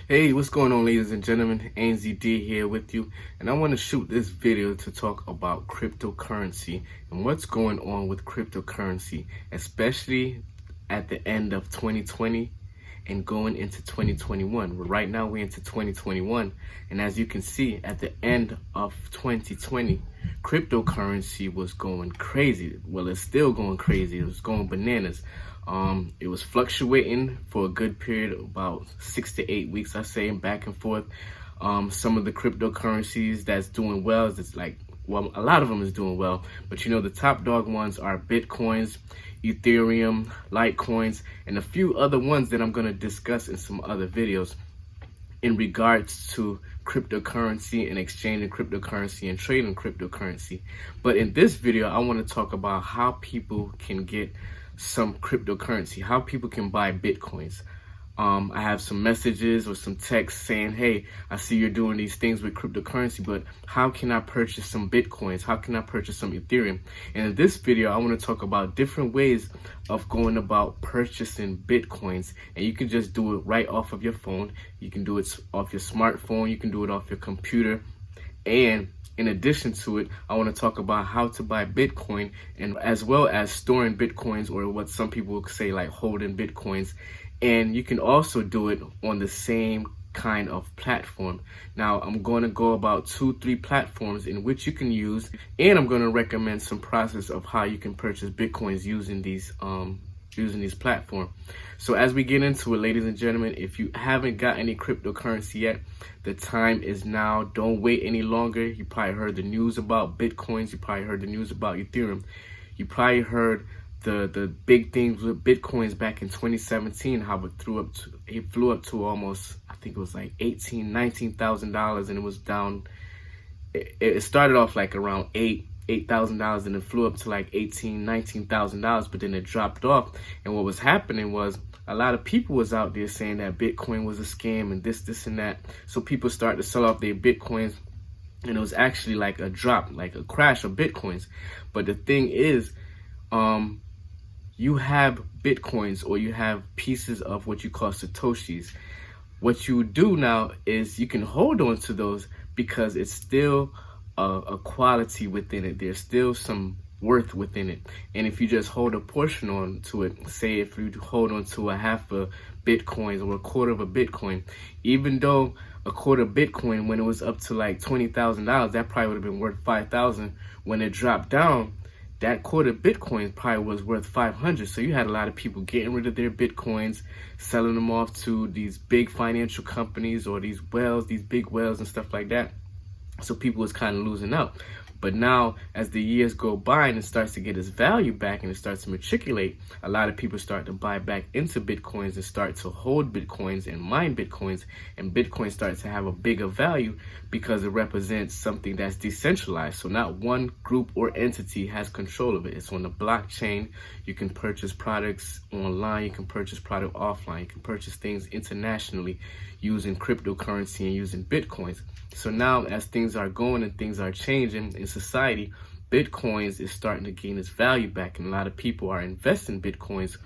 Hey, what's going on, ladies and gentlemen? ANZD here with you, and I want to shoot this video to talk about cryptocurrency and what's going on with cryptocurrency, especially at the end of 2020 and going into 2021. Right now we're into 2021, and as you can see, at the end of 2020, cryptocurrency was going crazy. Well, it's still going crazy. It was going bananas. It was fluctuating for a good period, about 6 to 8 weeks, I say, back and forth. Some of the cryptocurrencies that's doing well is like, well, a lot of them is doing well, but you know, the top dog ones are Bitcoins, Ethereum, litecoins, and a few other ones that I'm going to discuss in some other videos in regards to cryptocurrency and exchanging cryptocurrency and trading cryptocurrency. But in this video, I want to talk about how people can get some cryptocurrency, how people can buy Bitcoins. I have some messages or some texts saying, hey, I see you're doing these things with cryptocurrency, but how can I purchase some Bitcoins? How can I purchase some Ethereum? And in this video, I want to talk about different ways of going about purchasing Bitcoins. And you can just do it right off of your phone. You can do it off your smartphone. You can do it off your computer. And in addition to it, I want to talk about how to buy Bitcoin, and as well as storing Bitcoins, or what some people would say like holding Bitcoins. And you can also do it on the same kind of platform. Now, I'm going to go about 2-3 platforms in which you can use, and I'm going to recommend some process of how you can purchase Bitcoins using these platforms. So as we get into it, ladies and gentlemen, if you haven't got any cryptocurrency yet, the time is now. Don't wait any longer. You probably heard the news about Bitcoins. You probably heard the news about Ethereum. You probably heard the big things with Bitcoins back in 2017, how it flew up to almost, I think it was like $19,000, and it was down. It started off like around $8,000, and it flew up to like $19,000, but then it dropped off. And what was happening was a lot of people was out there saying that Bitcoin was a scam and this and that. So people started to sell off their Bitcoins, and it was actually like a drop, like a crash of Bitcoins. But the thing is, you have Bitcoins, or you have pieces of what you call Satoshis. What you do now is you can hold on to those because it's still a quality within it. There's still some worth within it. And if you just hold a portion on to it, say if you hold on to a half a Bitcoin or a quarter of a Bitcoin, even though a quarter of Bitcoin, when it was up to like $20,000, that probably would have been worth $5,000. When it dropped down, that quarter Bitcoin probably was worth 500. So you had a lot of people getting rid of their Bitcoins, selling them off to these big financial companies or these big whales and stuff like that. So people was kind of losing out. But now, as the years go by and it starts to get its value back and it starts to matriculate, a lot of people start to buy back into Bitcoins and start to hold Bitcoins and mine Bitcoins. And Bitcoin starts to have a bigger value because it represents something that's decentralized. So not one group or entity has control of it. It's on the blockchain. You can purchase products online. You can purchase product offline. You can purchase things internationally using cryptocurrency and using Bitcoins. So now, as things are going and things are changing in society, Bitcoins is starting to gain its value back, and a lot of people are investing Bitcoins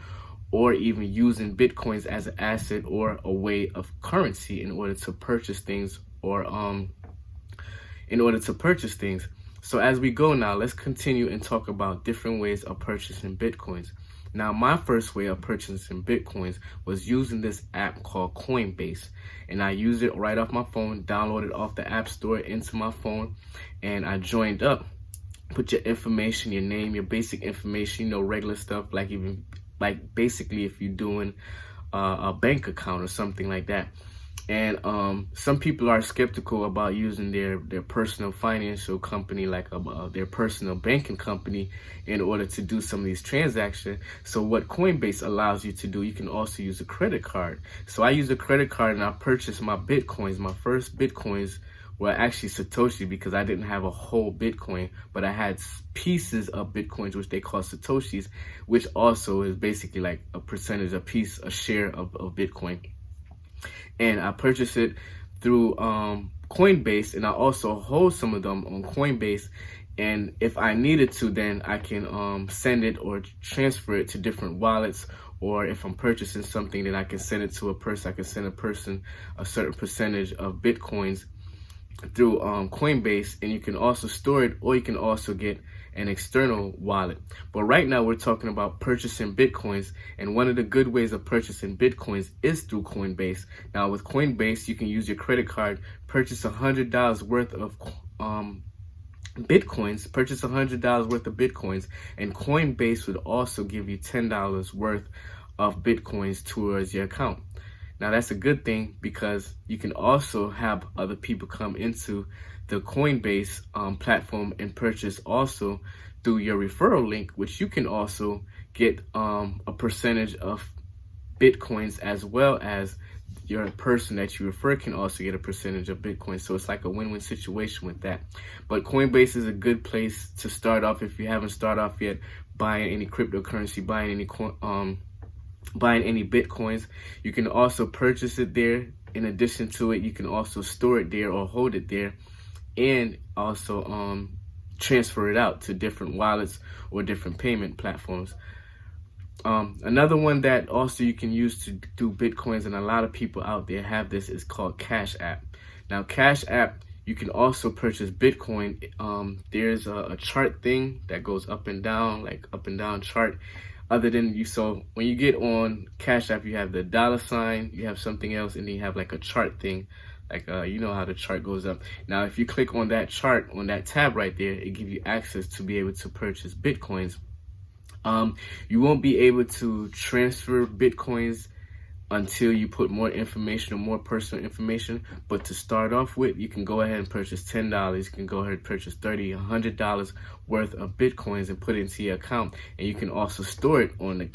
or even using Bitcoins as an asset or a way of currency in order to purchase things So as we go now, let's continue and talk about different ways of purchasing Bitcoins. Now, my first way of purchasing Bitcoins was using this app called Coinbase. And I used it right off my phone, downloaded off the App Store into my phone, and I joined up. Put your information, your name, your basic information, regular stuff, like basically if you're doing a bank account or something like that. And some people are skeptical about using their personal financial company, like their personal banking company, in order to do some of these transactions. So what Coinbase allows you to do, you can also use a credit card. So I use a credit card and I purchased my Bitcoins. My first Bitcoins were actually Satoshi, because I didn't have a whole Bitcoin, but I had pieces of Bitcoins, which they call Satoshis, which also is basically like a percentage, a share of Bitcoin. And I purchased it through Coinbase, and I also hold some of them on Coinbase. And if I needed to, then I can send it or transfer it to different wallets or if I'm purchasing something, then I can send it to a person. I can send a person a certain percentage of Bitcoins through Coinbase, and you can also store it, or you can also get an external wallet. But right now we're talking about purchasing Bitcoins, and one of the good ways of purchasing Bitcoins is through Coinbase. Now with Coinbase, you can use your credit card, purchase $100 worth of Bitcoins, purchase $100 worth of Bitcoins, and Coinbase would also give you $10 worth of Bitcoins towards your account. Now that's a good thing, because you can also have other people come into the Coinbase platform and purchase also through your referral link, which you can also get a percentage of Bitcoins, as well as your person that you refer can also get a percentage of Bitcoin. So it's like a win-win situation with that. But Coinbase is a good place to start off if you haven't started off yet buying any cryptocurrency, buying any Bitcoins. You can also purchase it there. In addition to it, you can also store it there or hold it there, and also transfer it out to different wallets or different payment platforms. Another one that also you can use to do Bitcoins, and a lot of people out there have this, is called Cash App. Now Cash App, you can also purchase Bitcoin. There's a chart thing that goes up and down, like up and down chart. Other than you, so when you get on Cash App, you have the $, you have something else, and then you have like a chart thing, like you know how the chart goes up. Now if you click on that chart, on that tab right there, it gives you access to be able to purchase Bitcoins. You won't be able to transfer Bitcoins until you put more information or more personal information. But to start off with, you can go ahead and purchase $10. You can go ahead and purchase $30, $100 worth of Bitcoins and put it into your account. And you can also store it on the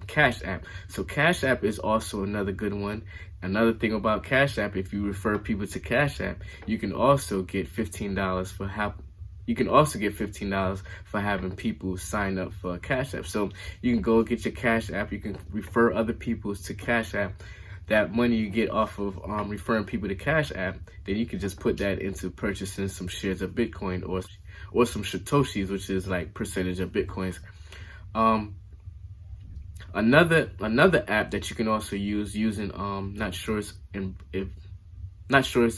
Cash App. So Cash App is also another good one. Another thing about Cash App, if you refer people to Cash App, you can also get $15 for having people sign up for Cash App. So you can go get your Cash App, you can refer other people to Cash App. That money you get off of referring people to Cash App, then you can just put that into purchasing some shares of Bitcoin or some Satoshis, which is like percentage of Bitcoins. Another app that you can also use using not sure if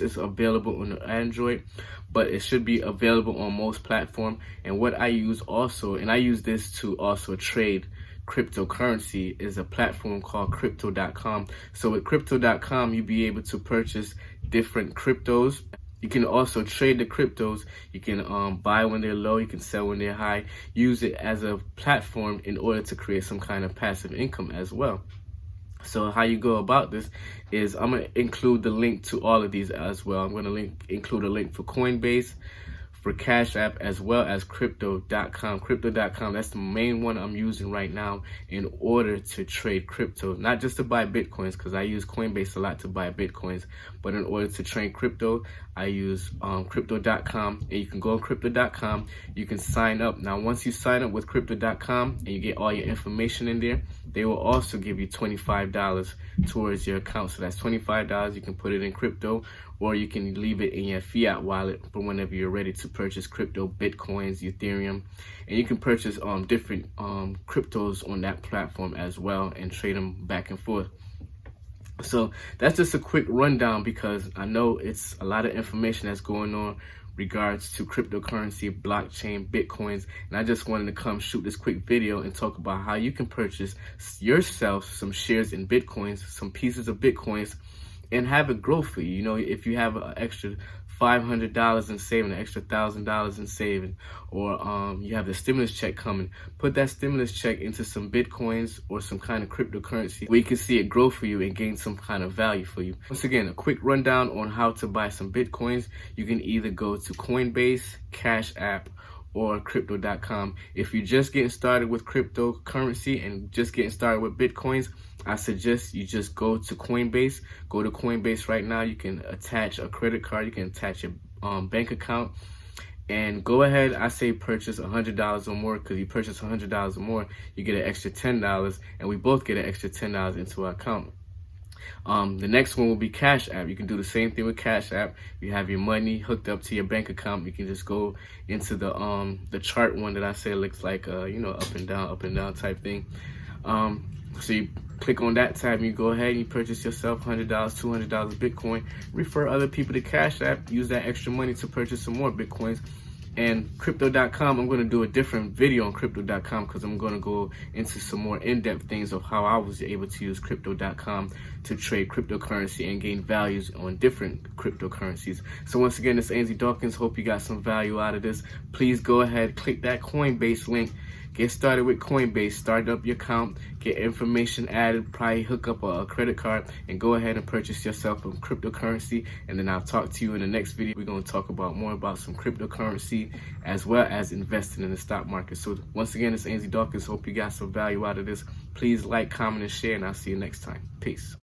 it's available on Android, but it should be available on most platforms. And what I use also, and I use this to also trade cryptocurrency, is a platform called crypto.com. So with crypto.com, you'll be able to purchase different cryptos. You can also trade the cryptos. You can buy when they're low, you can sell when they're high. Use it as a platform in order to create some kind of passive income as well. So how you go about this is, I'm going to include the link to all of these as well. I'm going to include a link for Coinbase, for Cash App, as well as crypto.com. Crypto.com, that's the main one I'm using right now in order to trade crypto. Not just to buy Bitcoins, because I use Coinbase a lot to buy Bitcoins, but in order to trade crypto, I use crypto.com. And you can go on crypto.com, you can sign up. Now once you sign up with crypto.com and you get all your information in there, they will also give you $25 towards your account. So that's $25. You can put it in crypto, or you can leave it in your fiat wallet for whenever you're ready to purchase crypto, Bitcoins, Ethereum. And you can purchase different cryptos on that platform as well and trade them back and forth. So that's just a quick rundown, because I know it's a lot of information that's going on regards to cryptocurrency, blockchain, Bitcoins, and I just wanted to come shoot this quick video and talk about how you can purchase yourself some shares in Bitcoins, some pieces of Bitcoins, and have it grow for you. You know, if you have an extra $500 in saving, an extra $1,000 in saving, or you have the stimulus check coming, put that stimulus check into some Bitcoins or some kind of cryptocurrency where you can see it grow for you and gain some kind of value for you. Once again, a quick rundown on how to buy some Bitcoins. You can either go to Coinbase, Cash App, or crypto.com. If you're just getting started with cryptocurrency and just getting started with Bitcoins, I suggest you just go to Coinbase. Go to Coinbase right now. You can attach a credit card, you can attach your bank account, and go ahead. I say purchase $100 or more, because you purchase $100 or more, you get an extra $10, and we both get an extra $10 into our account. The next one will be Cash App. You can do the same thing with Cash App. You have your money hooked up to your bank account. You can just go into the chart one that I said looks like up and down type thing. So you click on that tab, and you go ahead and you purchase yourself $100, $200 Bitcoin, refer other people to Cash App, use that extra money to purchase some more Bitcoins. And crypto.com, I'm going to do a different video on crypto.com because I'm going to go into some more in-depth things of how I was able to use crypto.com to trade cryptocurrency and gain values on different cryptocurrencies. So once again, this is Andy Dawkins. Hope you got some value out of this. Please go ahead, click that Coinbase link. Get started with Coinbase, start up your account, get information added, probably hook up a credit card, and go ahead and purchase yourself some cryptocurrency. And then I'll talk to you in the next video. We're going to talk about more about some cryptocurrency as well as investing in the stock market. So once again, it's Andy Dawkins. Hope you got some value out of this. Please like, comment, and share, and I'll see you next time. Peace.